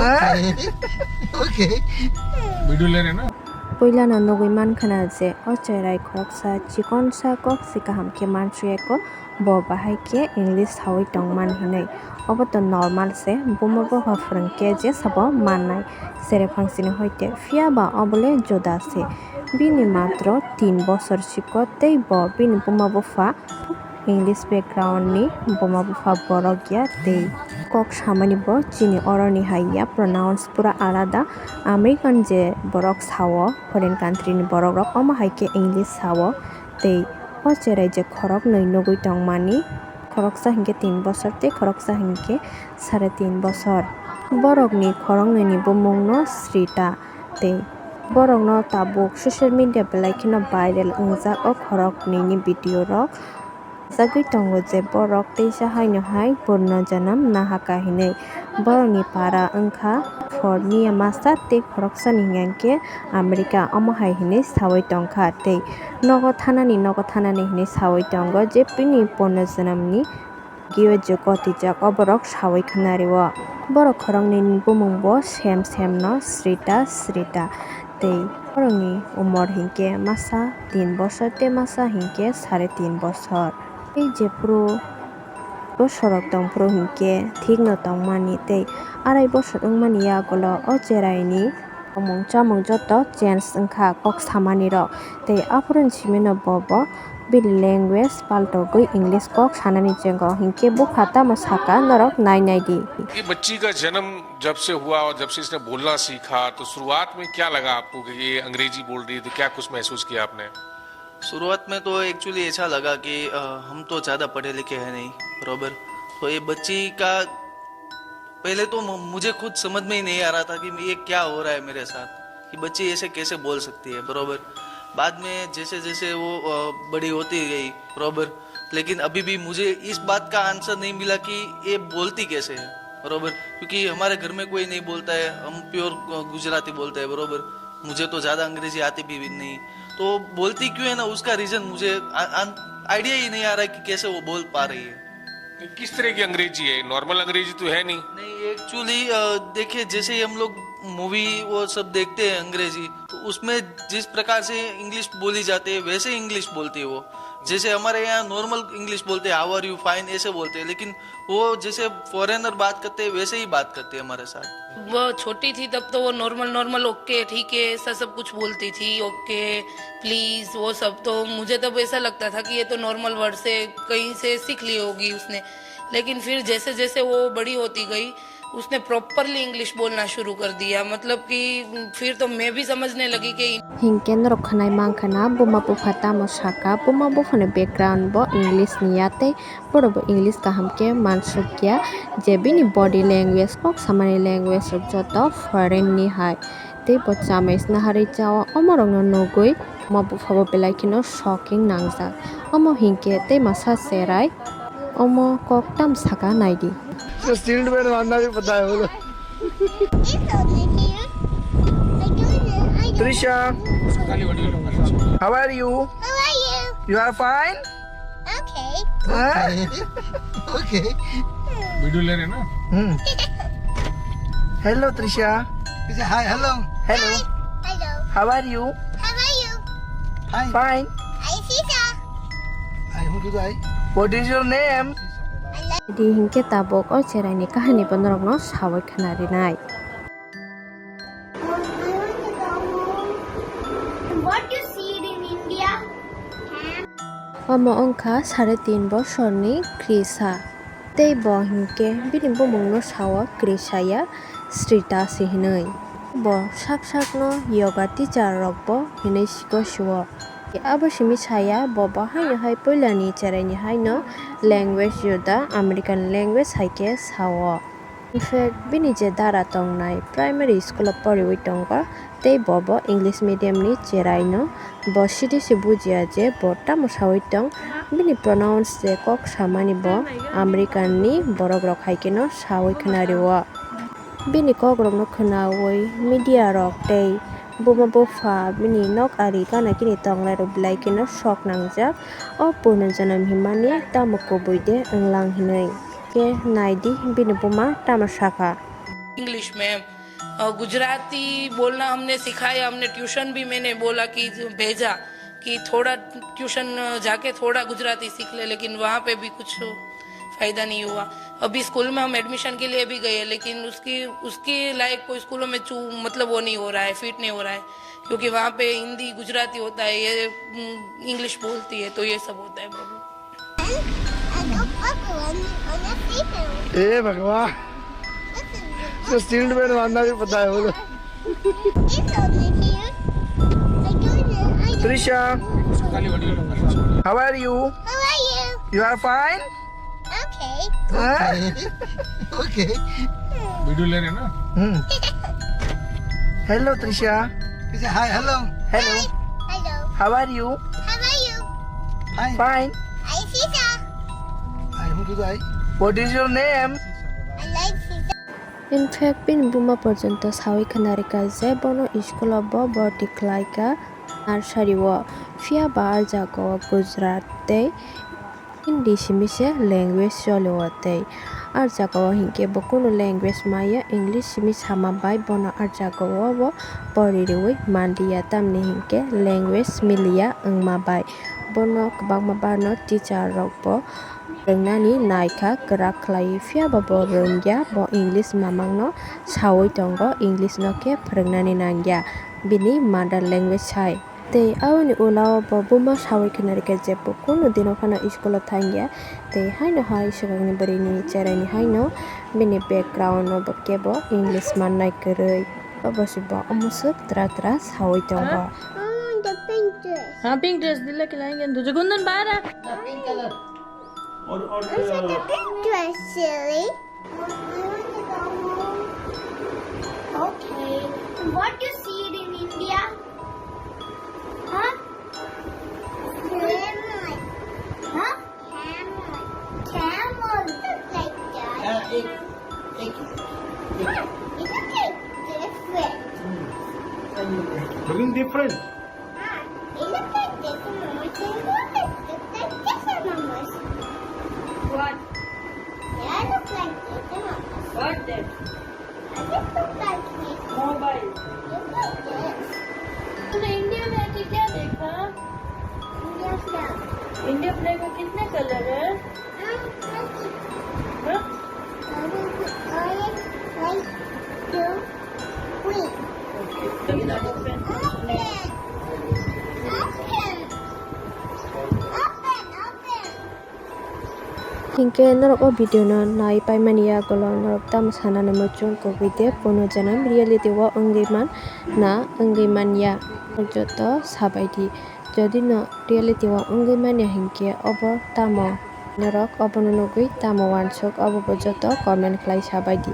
Okay. Video ले रहे ना Puyla no nogui mankhana je o cherai khoksa chikon sa kok sikaham ke manchue ko bo bahai ke English hawi tongman hinai obo to normal se bomo bo hafrang ke je sabo mannai sere phangsini hoite fia ba obole joda se bini matro 3 bochor chiko tei bo bini bomo bo fa English background ni bomo bo fa borok ya tei kok samani bo chini oroni haiya pronounce pura alada American je borok sawo foreign country ni borok rok omo haike English sawo tei o cherai je khorok noi nogui tongmani khoroksa hingke 3 bochor tei khoroksa hingke 3.5 bochor borok ni khorok noi ni bumung no Trisha tei borok no tabuk social media belai kheno viral ungjak o khorok ni video rok jagui tongo je borok teisa haino hai purnajanam naharkha hinai borok ni para wngkha fornia masa tei khoroksa ni hingke America omo hai hinai sawai tongkha tei nogo thanani hinai sawai tongo je bini purnajanam ni giwe je kotijak o borok sawai khanario borok khorok ni bumung bo sem no Trisha tei borok ni umor hingke masa 3 bochor tei masa hingke 3.5 bochor ei je pro bosorok tong pro hingke thik no tongmani tei arai bochor wngmani yagolo o cherai ni omong chamung joto change wngkha kok samani rok tei apron chimeno bobo bini language paltogui English kok sanani jengo hingke bukhata mo saka norok nai di ये बच्ची का जन्म जब से हुआ और जब से इसने बोलना सीखा तो शुरुआत में क्या लगा आपको कि ये अंग्रेजी बोल रही है तो क्या कुछ महसूस किया आपने? शुरुआत में तो एक्चुअली ऐसा लगा कि हम तो ज़्यादा पढ़े लिखे हैं नहीं बराबर। तो ये बच्ची का पहले तो मुझे खुद समझ में ही नहीं आ रहा था कि ये क्या हो रहा है मेरे साथ, कि बच्ची ऐसे कैसे बोल सकती है बराबर। बाद में जैसे जैसे वो बड़ी होती गई बराबर, लेकिन अभी भी मुझे इस बात का आंसर नहीं मिला कि ये बोलती कैसे है बराबर, क्योंकि हमारे घर में कोई नहीं बोलता है, हम प्योर गुजराती बोलते हैं बराबर। मुझे तो ज़्यादा अंग्रेजी आती भी नहीं, तो बोलती क्यों है ना उसका रीज़न मुझे आइडिया ही नहीं आ रहा है कि कैसे वो बोल पा रही है। किस तरह की अंग्रेजी है? नॉर्मल अंग्रेजी तो है नहीं। नहीं एक्चुअली देखिए जैसे हम लोग मूवी वो सब देखते हैं अंग्रेजी, तो उसमें जिस प्रकार से इंग्लिश बोली जाती है वैसे इंग्लिश बोलती है वो। जैसे हमारे यहाँ नॉर्मल इंग्लिश बोलते हैं, हाउ आर यू, फाइन, ऐसे बोलते हैं, लेकिन वो जैसे फॉरेनर बात करते हैं वैसे ही बात करते हैं हमारे साथ। वो छोटी थी तब तो वो नॉर्मल ओके ठीक है ऐसा सब कुछ बोलती थी, ओके प्लीज वो सब। तो मुझे तब ऐसा लगता था कि ये तो नॉर्मल वर्ड से कहीं से सीख ली होगी उसने, लेकिन फिर जैसे जैसे वो बड़ी होती गई उसने प्रॉपरली इंग्लिश बोलना शुरू कर दिया। मतलब कि फिर तो मैं भी समझने लगी कि hingke norok khanai mankhana buma buphata mo saka buma buphane background bo English niya tei boro bo English kahamke mansukya je bini body language kok samani language rok joto foreign ni hai tei bo chamai nahari chawa omorok no nogui ma buphabo belai kheno shocking nangjak omo hingke tei masa cherai omo kok tam saka naidi तो sealed में मारना भी पता है बोलो Trisha, how are you? How are you? You are fine? Okay. Okay. Video ले रहे ना Hello Trisha. Hi, hello. Hello. Hello. How are you? How are you? Fine. Hi, Trisha. What is your name? di hingke tabok o cherai ni kahani panorok no sawai khanari nai What you see in India? omo wngkha 3.5 bochor ni Trisha tei bo hingke bini bumung no sawo Trisha ya Trisha si hinai bo sak no yoga teacher rok bo hinai siko abo simi saya bobo haino hai poilani cherai ni haino language yoda American language haike sawo in fact bini je dara tongnai primary school of poriwi tongo tei bobo English medium ni cherai no bo sidisi bujia je bo tamo sawai tong bini pronounce je kok samani bo American ni borok rok haike no sawai khanario bini kok rok no khanaoi media rok tei buma bufa bini nok ari kana kini tonglai ro blai kino shock nangjak o purnajanam himani tamoko boide anglang hinai ke naidi bini buma tamasaka English में गुजराती बोलना हमने सिखाया, हमने tuition भी मैंने बोला कि भेजा कि थोड़ा ट्यूशन जाके थोड़ा गुजराती सीख ले, लेकिन वहाँ पे भी कुछ फ़ायदा नहीं हुआ। अभी स्कूल में हम एडमिशन के लिए भी गए, लेकिन उसकी लायक कोई स्कूलों में मतलब वो नहीं हो रहा है, फिट नहीं हो रहा है, क्योंकि वहाँ पे हिंदी गुजराती होता है, ये इंग्लिश बोलती है, तो ये सब होता है प्रॉब्लम। ए भगवान, तो सीट बेल्ट बांधना भी पता है बोलो। Trisha, how are you? How are you? You are fine? Okay. Okay. Video ले रहे हैं ना? Hello Trisha. Hi, hello. Hello. Hello. How are you? How are you? Fine. I Trisha. What is your name? I like Trisha. In fact, pin buma porjonto sawi khanarika je bono iskolo bo borti khlaika nursery wo fia bar jago Gujarate Hindi simise language jolote ar jago hinke bokuno language maya English simis hama bai bono ar jago wo poririwi mandiya tamni hinke language milia angma bai bono kabangma bano teacher rok bo Rengnani naikha gerak khlai fia bo rengya bo English mamangno sawoi tongo English no ke phorongnani nangya bini mother language hai tei awni ulao bo buma sawoi khnarika je bo kono dino phano school thangya tei haino hai sigangni barini cherai ni haino bini background no bo kebo English mannai koroi obosibo omusuk tra sawoi tongo The pink dress. हाँ pink dress दिल्ला खिलाएंगे तुझे कुंदन बाहर आ Also the pink dress, silly. Okay. What do you see it in India? Huh? Camel. Huh? Camel. Camel. Look like that. It looks like different. Looking different. It looks like different mamas. It looks like different mamas. What? Yeah, it looks like different mamas. What that? I just look like this. Mobile Look like this. तूने India में आके क्या देखा India flag. India flag में कितने colour है हाँ? Orange, white, blue, green. Open. Open. Hingke norok o video no nai paimania golo norok tam sana na mochung ko video purnajanam reality wo onggiman na onggiman ya joto sabaidi jodi no reality wo onggiman ya hingke obo tamo norok obo nugui tamo wansok obo joto comment khlai sabaidi